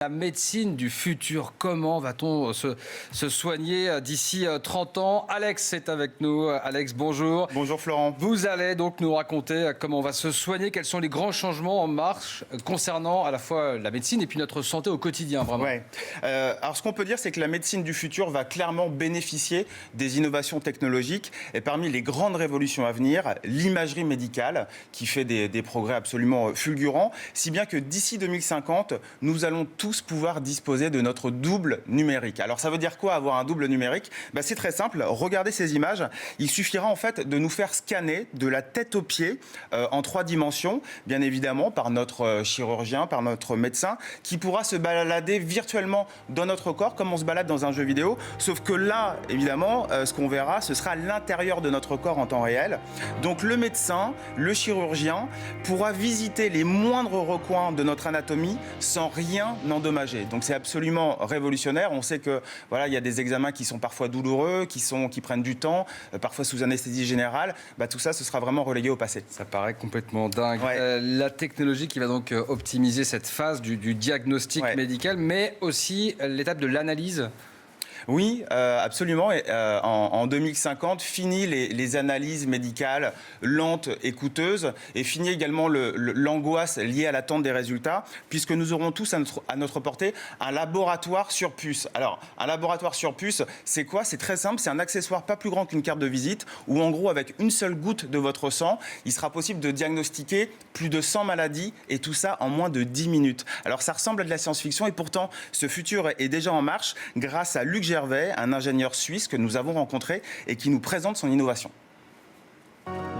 La médecine du futur, comment va-t-on se soigner d'ici 30 ans? Alex est avec nous. Alex, bonjour. Bonjour Florent. Vous allez donc nous raconter comment on va se soigner, quels sont les grands changements en marche concernant à la fois la médecine et puis notre santé au quotidien, vraiment. Ouais. Alors ce qu'on peut dire, c'est que la médecine du futur va clairement bénéficier des innovations technologiques. Et parmi les grandes révolutions à venir, l'imagerie médicale, qui fait des progrès absolument fulgurants, si bien que d'ici 2050, nous allons tous pouvoir disposer de notre double numérique. Alors ça veut dire quoi avoir un double numérique? C'est très simple, regardez ces images. Il suffira en fait de nous faire scanner de la tête aux pieds en 3 dimensions, bien évidemment par notre chirurgien, par notre médecin, qui pourra se balader virtuellement dans notre corps comme on se balade dans un jeu vidéo, sauf que là, évidemment, ce qu'on verra, ce sera l'intérieur de notre corps en temps réel. Donc le médecin, le chirurgien pourra visiter les moindres recoins de notre anatomie sans rien endommagé. Donc c'est absolument révolutionnaire. On sait que voilà, il y a des examens qui sont parfois douloureux, qui prennent du temps, parfois sous anesthésie générale. Tout ça, ce sera vraiment relégué au passé. Ça paraît complètement dingue. Ouais. La technologie qui va donc optimiser cette phase du diagnostic médical, mais aussi l'étape de l'analyse. Oui, absolument. Et, en 2050, fini les analyses médicales lentes et coûteuses, et fini également l'angoisse liée à l'attente des résultats, puisque nous aurons tous à notre portée un laboratoire sur puce. Alors, un laboratoire sur puce, c'est quoi? C'est très simple, c'est un accessoire pas plus grand qu'une carte de visite, où en gros, avec une seule goutte de votre sang, il sera possible de diagnostiquer plus de 100 maladies, et tout ça en moins de 10 minutes. Alors, ça ressemble à de la science-fiction, et pourtant, ce futur est déjà en marche grâce à Luc Gervais, un ingénieur suisse que nous avons rencontré et qui nous présente son innovation.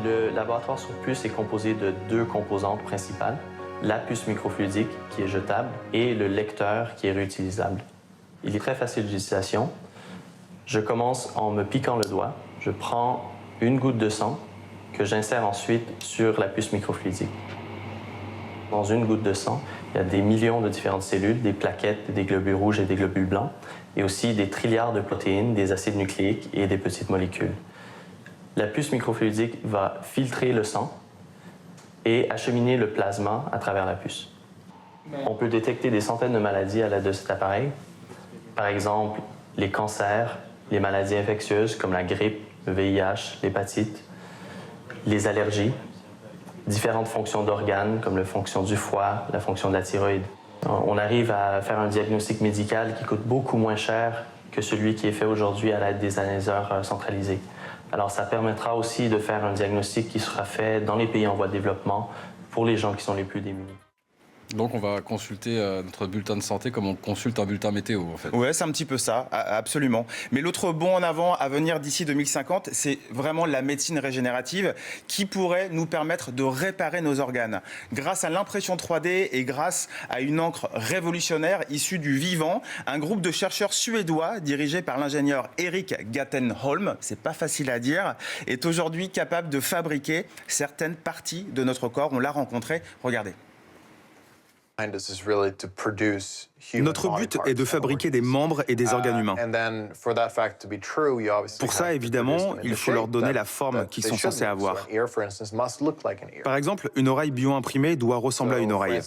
Le laboratoire sur puce est composé de 2 composantes principales, la puce microfluidique qui est jetable et le lecteur qui est réutilisable. Il est très facile d'utilisation. Je commence en me piquant le doigt. Je prends une goutte de sang que j'insère ensuite sur la puce microfluidique. Dans une goutte de sang, il y a des millions de différentes cellules, des plaquettes, des globules rouges et des globules blancs, et aussi des trilliards de protéines, des acides nucléiques et des petites molécules. La puce microfluidique va filtrer le sang et acheminer le plasma à travers la puce. On peut détecter des centaines de maladies à l'aide de cet appareil. Par exemple, les cancers, les maladies infectieuses comme la grippe, le VIH, l'hépatite, les allergies, différentes fonctions d'organes comme la fonction du foie, la fonction de la thyroïde. On arrive à faire un diagnostic médical qui coûte beaucoup moins cher que celui qui est fait aujourd'hui à l'aide des analyseurs centralisés. Alors ça permettra aussi de faire un diagnostic qui sera fait dans les pays en voie de développement pour les gens qui sont les plus démunis. Donc on va consulter notre bulletin de santé comme on consulte un bulletin météo en fait. Ouais, c'est un petit peu ça, absolument. Mais l'autre bond en avant à venir d'ici 2050, c'est vraiment la médecine régénérative qui pourrait nous permettre de réparer nos organes. Grâce à l'impression 3D et grâce à une encre révolutionnaire issue du vivant, un groupe de chercheurs suédois dirigé par l'ingénieur Erik Gattenholm, c'est pas facile à dire, est aujourd'hui capable de fabriquer certaines parties de notre corps. On l'a rencontré, regardez. Notre but est de fabriquer des membres et des organes humains. Pour ça, évidemment, il faut leur donner la forme qu'ils sont censés avoir. Par exemple, une oreille bio-imprimée doit ressembler à une oreille.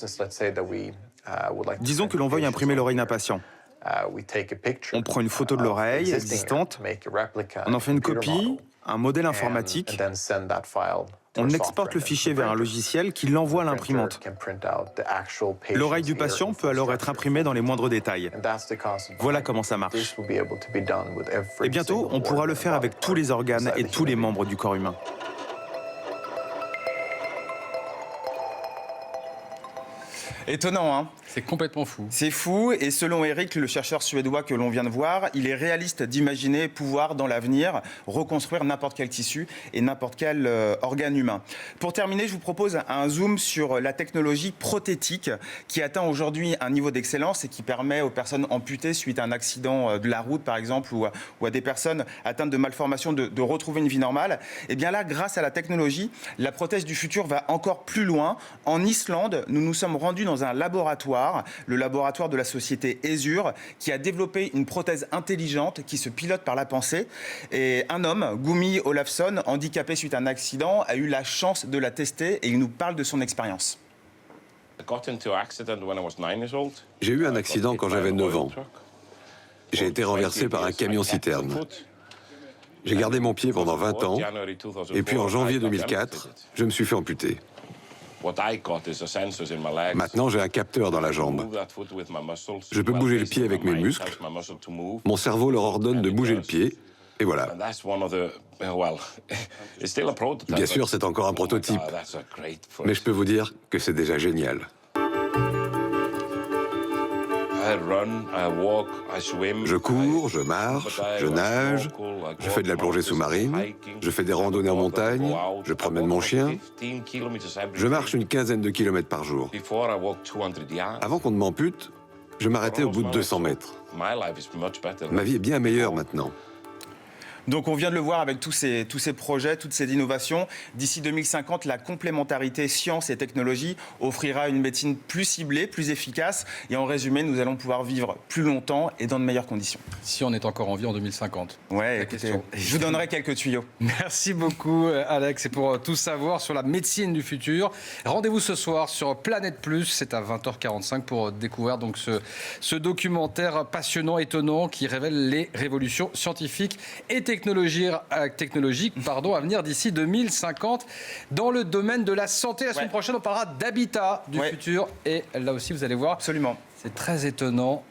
Disons que l'on veuille imprimer l'oreille d'un patient. On prend une photo de l'oreille existante, on en fait une copie, un modèle informatique, on exporte le fichier vers un logiciel qui l'envoie à l'imprimante. L'oreille du patient peut alors être imprimée dans les moindres détails. Voilà comment ça marche. Et bientôt, on pourra le faire avec tous les organes et tous les membres du corps humain. Étonnant, hein? C'est complètement fou. C'est fou, et selon Eric, le chercheur suédois que l'on vient de voir, il est réaliste d'imaginer pouvoir, dans l'avenir, reconstruire n'importe quel tissu et n'importe quel organe humain. Pour terminer, je vous propose un zoom sur la technologie prothétique qui atteint aujourd'hui un niveau d'excellence et qui permet aux personnes amputées suite à un accident de la route, par exemple, ou à des personnes atteintes de malformations de retrouver une vie normale. Et bien là, grâce à la technologie, la prothèse du futur va encore plus loin. En Islande, nous nous sommes rendus dans un laboratoire, le laboratoire de la société Esur, qui a développé une prothèse intelligente qui se pilote par la pensée. Et un homme, Gumi Olafsson, handicapé suite à un accident, a eu la chance de la tester et il nous parle de son expérience. J'ai eu un accident quand j'avais 9 ans. J'ai été renversé par un camion-citerne. J'ai gardé mon pied pendant 20 ans, et puis en janvier 2004, je me suis fait amputer. Maintenant, j'ai un capteur dans la jambe. Je peux bouger le pied avec mes muscles. Mon cerveau leur ordonne de bouger le pied, et voilà. Bien sûr, c'est encore un prototype, mais je peux vous dire que c'est déjà génial. Je cours, je marche, je nage, je fais de la plongée sous-marine, je fais des randonnées en montagne, je promène mon chien. Je marche une quinzaine de kilomètres par jour. Avant qu'on ne m'ampute, je m'arrêtais au bout de 200 mètres. Ma vie est bien meilleure maintenant. Donc on vient de le voir avec tous ces projets, toutes ces innovations. D'ici 2050, la complémentarité science et technologie offrira une médecine plus ciblée, plus efficace. Et en résumé, nous allons pouvoir vivre plus longtemps et dans de meilleures conditions. Si on est encore en vie en 2050. Ouais, écoutez, je vous donnerai quelques tuyaux. Merci beaucoup Alex, et pour tout savoir sur la médecine du futur. Rendez-vous ce soir sur Planète Plus, c'est à 20h45 pour découvrir donc ce documentaire passionnant, étonnant, qui révèle les révolutions scientifiques et technologiques à venir d'ici 2050 dans le domaine de la santé. La semaine prochaine, on parlera d'habitat du futur. Et là aussi, vous allez voir, absolument, c'est très étonnant.